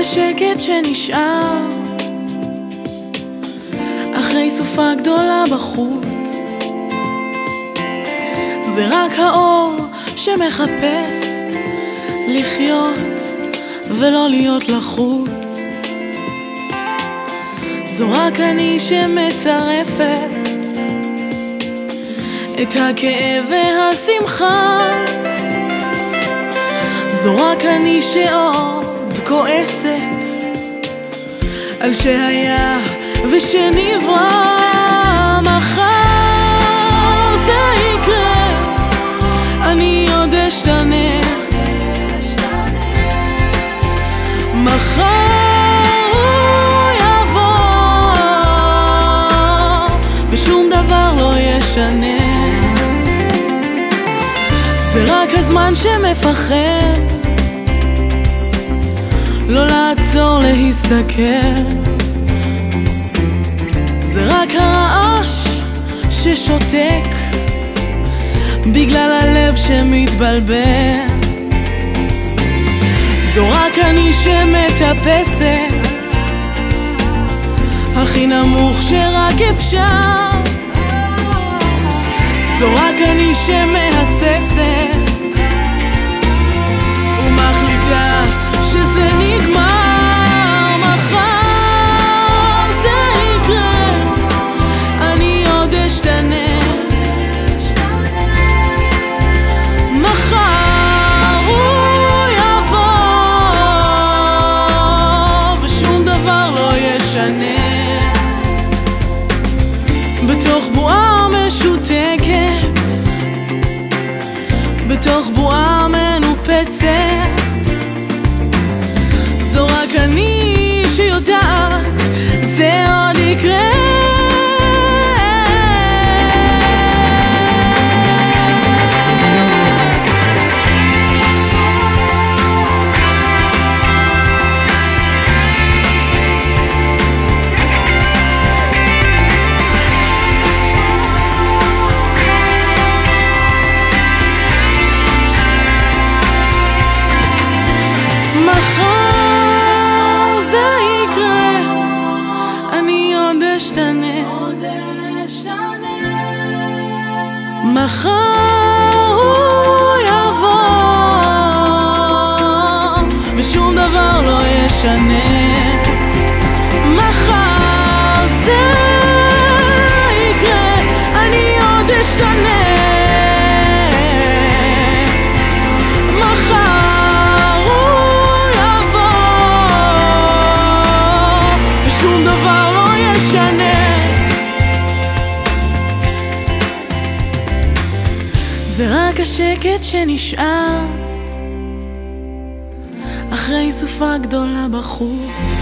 השקט שנשאר אחרי סופה גדולה בחוץ. זה רק האור שמחפש לחיות ולא להיות לחוץ. זו רק אני שמצרפת את הכאב והשמחה. זו רק אני שעוד כועסת על שהיה ושנברא. מחר זה יקרה, אני עוד אשתנה. מחר הוא יבוא ושום דבר לא ישנה. זה רק הזמן שמפחד לא לעצור להסתכל. זה רק הרעש ששותק בגלל הלב שמתבלבל. זו רק אני שמטפסת הכי נמוך שרק אפשר. זו רק אני שמהססת ומחליטה שזה נגמר. מחר זה יקרה, אני עוד אשתנה. מחר הוא יבוא ושום דבר לא ישנה. בתוך בועה משותקת, בתוך בועה מנופצת, זו רק אני שיודעת זה עוד יקרה. מחר זה יקרה, אני עוד אשתנה. מחר הוא יבוא ושום דבר לא ישנה. מחר זה יקרה, אני עוד אשתנה. שום דבר לא ישנה. זה רק השקט שנשאר אחרי סופה גדולה בחוץ.